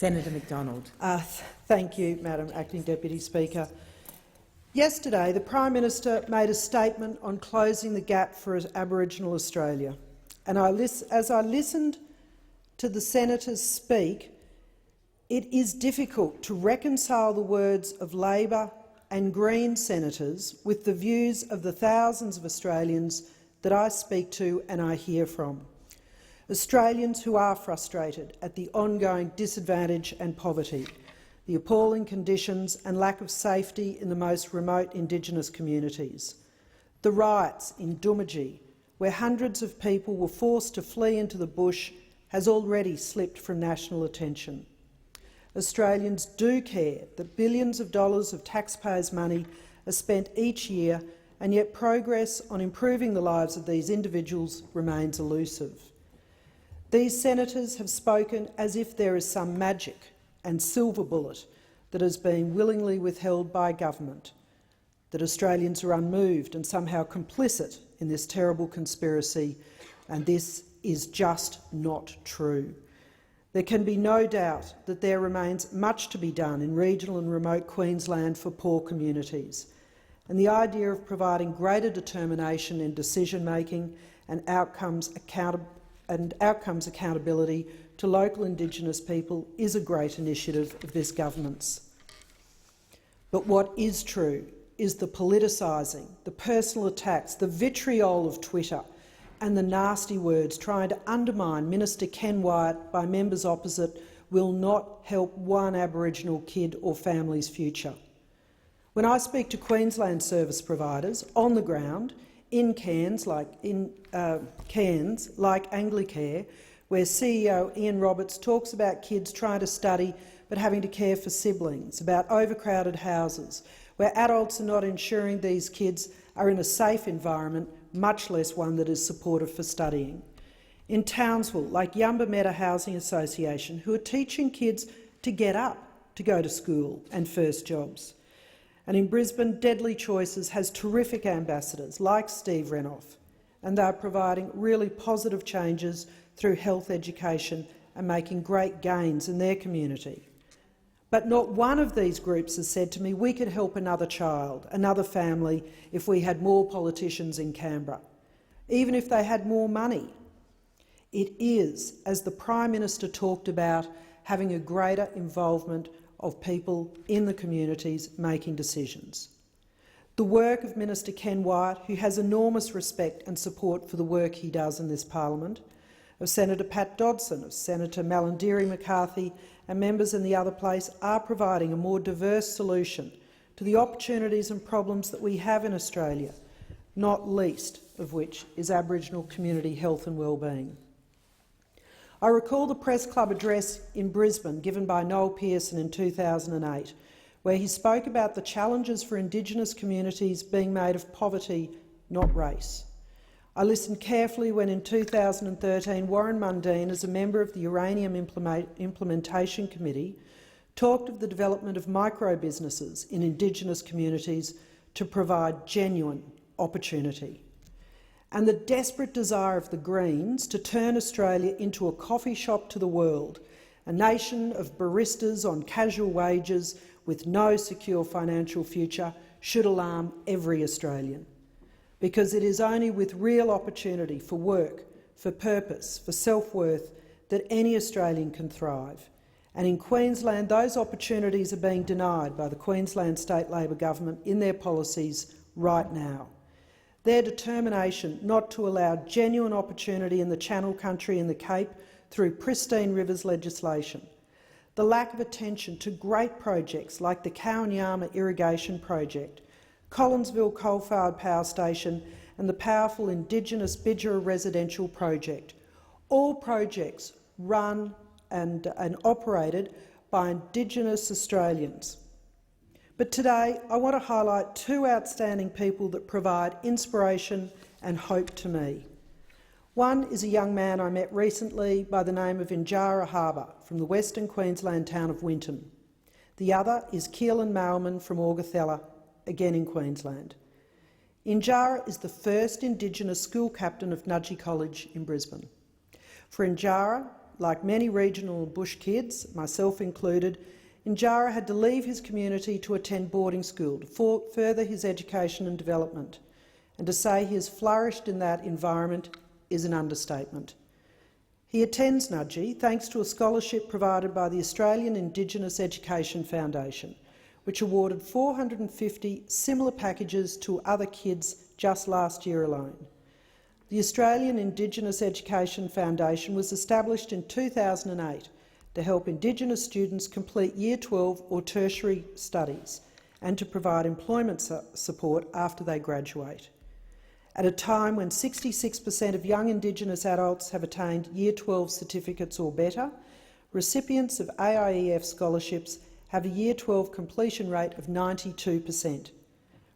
Senator McDonald. Thank you, Madam Acting Deputy Speaker. Yesterday, the Prime Minister made a statement on closing the gap for Aboriginal Australia. And as I listened to the senators speak, it is difficult to reconcile the words of Labor and Green senators with the views of the thousands of Australians that I speak to and I hear from. Australians who are frustrated at the ongoing disadvantage and poverty, the appalling conditions and lack of safety in the most remote Indigenous communities, the riots in Doomadgee, where hundreds of people were forced to flee into the bush, has already slipped from national attention. Australians do care that billions of dollars of taxpayers' money are spent each year, and yet progress on improving the lives of these individuals remains elusive. These senators have spoken as if there is some magic and silver bullet that has been willingly withheld by government, that Australians are unmoved and somehow complicit in this terrible conspiracy, and this is just not true. There can be no doubt that there remains much to be done in regional and remote Queensland for poor communities, and the idea of providing greater determination in decision-making and outcomes accountability to local Indigenous people is a great initiative of this government's. But what is true is the politicising, the personal attacks, the vitriol of Twitter and the nasty words trying to undermine Minister Ken Wyatt by members opposite will not help one Aboriginal kid or family's future. When I speak to Queensland service providers on the ground in Cairns like Anglicare, where CEO Ian Roberts talks about kids trying to study but having to care for siblings, about overcrowded houses, where adults are not ensuring these kids are in a safe environment, much less one that is supportive for studying. In Townsville, like Yamba Meta Housing Association, who are teaching kids to get up to go to school and first jobs. And in Brisbane, Deadly Choices has terrific ambassadors like Steve Renouf, and they are providing really positive changes through health education and making great gains in their community. But not one of these groups has said to me, we could help another child, another family, if we had more politicians in Canberra, even if they had more money. It is, as the Prime Minister talked about, having a greater involvement of people in the communities making decisions. The work of Minister Ken Wyatt, who has enormous respect and support for the work he does in this parliament, of Senator Pat Dodson, of Senator Malandiri McCarthy and members in the other place, are providing a more diverse solution to the opportunities and problems that we have in Australia, not least of which is Aboriginal community health and wellbeing. I recall the Press Club address in Brisbane given by Noel Pearson in 2008, where he spoke about the challenges for Indigenous communities being made of poverty, not race. I listened carefully when in 2013 Warren Mundine, as a member of the Uranium Implementation Committee, talked of the development of micro-businesses in Indigenous communities to provide genuine opportunity, and the desperate desire of the Greens to turn Australia into a coffee shop to the world, a nation of baristas on casual wages with no secure financial future, should alarm every Australian. Because it is only with real opportunity for work, for purpose, for self-worth that any Australian can thrive. And in Queensland, those opportunities are being denied by the Queensland State Labor Government in their policies right now. Their determination not to allow genuine opportunity in the Channel Country and the Cape through pristine rivers legislation, the lack of attention to great projects like the Kowanyama Irrigation Project, Collinsville Coal-Fired Power Station and the powerful Indigenous Bidgera Residential Project, all projects run and operated by Indigenous Australians. But today I want to highlight two outstanding people that provide inspiration and hope to me. One is a young man I met recently by the name of Injara Harbour from the Western Queensland town of Winton. The other is Keelan Mailman from Augathella, again in Queensland. Injara is the first Indigenous school captain of Nudgee College in Brisbane. For Injara, like many regional and bush kids, myself included, Injara had to leave his community to attend boarding school to further his education and development, and to say he has flourished in that environment is an understatement. He attends Nudgee thanks to a scholarship provided by the Australian Indigenous Education Foundation, which awarded 450 similar packages to other kids just last year alone. The Australian Indigenous Education Foundation was established in 2008 to help Indigenous students complete Year 12 or tertiary studies and to provide employment support after they graduate. At a time when 66% of young Indigenous adults have attained Year 12 certificates or better, recipients of AIEF scholarships have a Year 12 completion rate of 92%.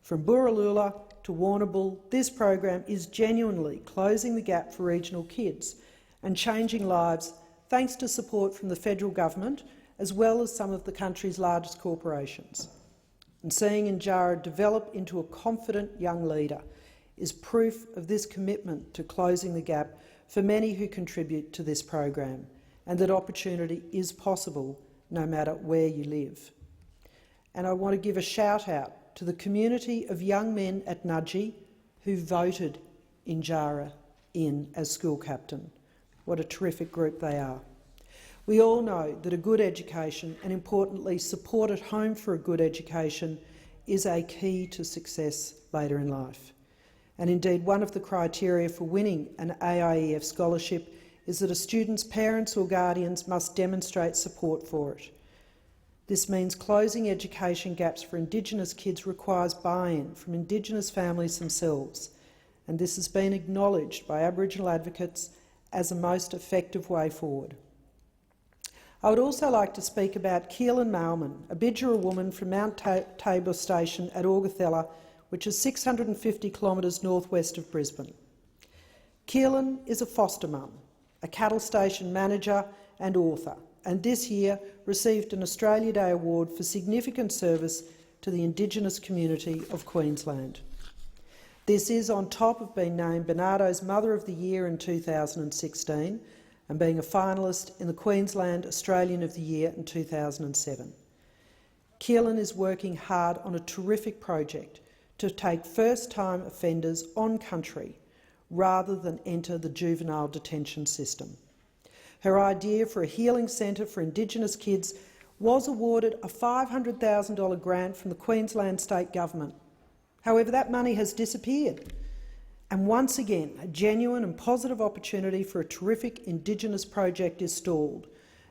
From Burralula to Warrnambool, this program is genuinely closing the gap for regional kids and changing lives thanks to support from the federal government as well as some of the country's largest corporations. And seeing Injara develop into a confident young leader is proof of this commitment to closing the gap for many who contribute to this program, and that opportunity is possible no matter where you live. And I want to give a shout out to the community of young men at Nudgee who voted Injara in as school captain. What a terrific group they are. We all know that a good education, and importantly support at home for a good education, is a key to success later in life. And indeed, one of the criteria for winning an AIEF scholarship is that a student's parents or guardians must demonstrate support for it. This means closing education gaps for Indigenous kids requires buy-in from Indigenous families themselves, and this has been acknowledged by Aboriginal advocates as a most effective way forward. I would also like to speak about Keelan Malman, a Bidjara woman from Mount Tabor Station at Augathella, which is 650 kilometres northwest of Brisbane. Keelan is a foster mum, a cattle station manager and author, and this year received an Australia Day Award for significant service to the Indigenous community of Queensland. This is on top of being named Barnardo's Mother of the Year in 2016 and being a finalist in the Queensland Australian of the Year in 2007. Keelan is working hard on a terrific project to take first-time offenders on country rather than enter the juvenile detention system. Her idea for a healing centre for Indigenous kids was awarded a $500,000 grant from the Queensland State Government. However, that money has disappeared. And once again, a genuine and positive opportunity for a terrific Indigenous project is stalled.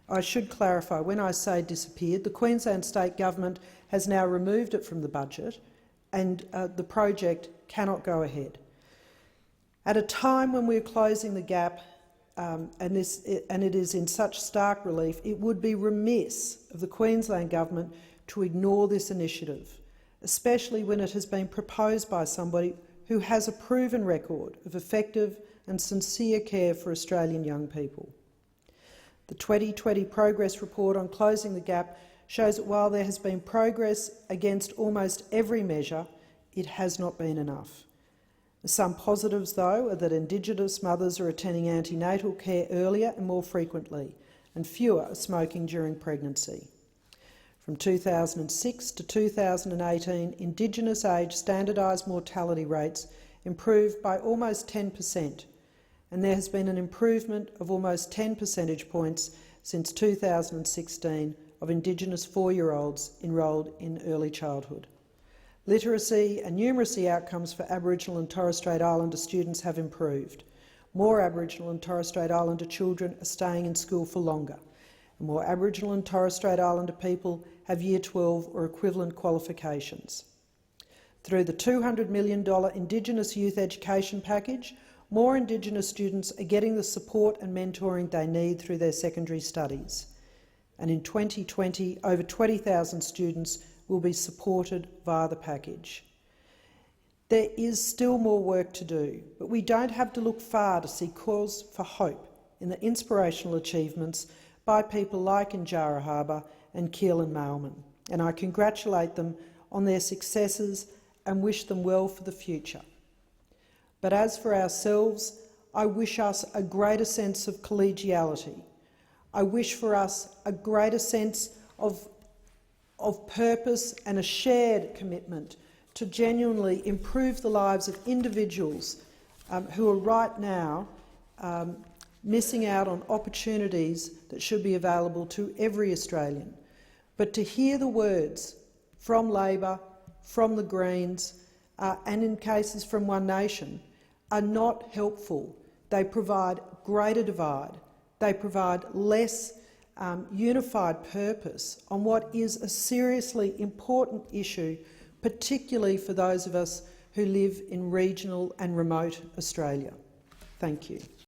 I should clarify, when I say disappeared, the Queensland State Government has now removed it from the budget, and the project cannot go ahead. At a time when we're closing the gap, and it is in such stark relief, it would be remiss of the Queensland Government to ignore this initiative, especially when it has been proposed by somebody who has a proven record of effective and sincere care for Australian young people. The 2020 Progress Report on Closing the Gap shows that while there has been progress against almost every measure, it has not been enough. Some positives, though, are that Indigenous mothers are attending antenatal care earlier and more frequently, and fewer are smoking during pregnancy. From 2006 to 2018, Indigenous-aged standardised mortality rates improved by almost 10%, and there has been an improvement of almost 10 percentage points since 2016 of Indigenous 4-year-olds enrolled in early childhood. Literacy and numeracy outcomes for Aboriginal and Torres Strait Islander students have improved. More Aboriginal and Torres Strait Islander children are staying in school for longer, and more Aboriginal and Torres Strait Islander people have Year 12 or equivalent qualifications. Through the $200 million Indigenous Youth Education Package, more Indigenous students are getting the support and mentoring they need through their secondary studies. And in 2020, over 20,000 students will be supported via the package. There is still more work to do, but we don't have to look far to see cause for hope in the inspirational achievements by people like Injara Harbour and Keelan Malman, and I congratulate them on their successes and wish them well for the future. But as for ourselves, I wish us a greater sense of collegiality, I wish for us a greater sense of purpose and a shared commitment to genuinely improve the lives of individuals who are right now missing out on opportunities that should be available to every Australian. But to hear the words from Labor, from the Greens, and in cases from One Nation are not helpful. They provide greater divide. They provide less unified purpose on what is a seriously important issue, particularly for those of us who live in regional and remote Australia. Thank you.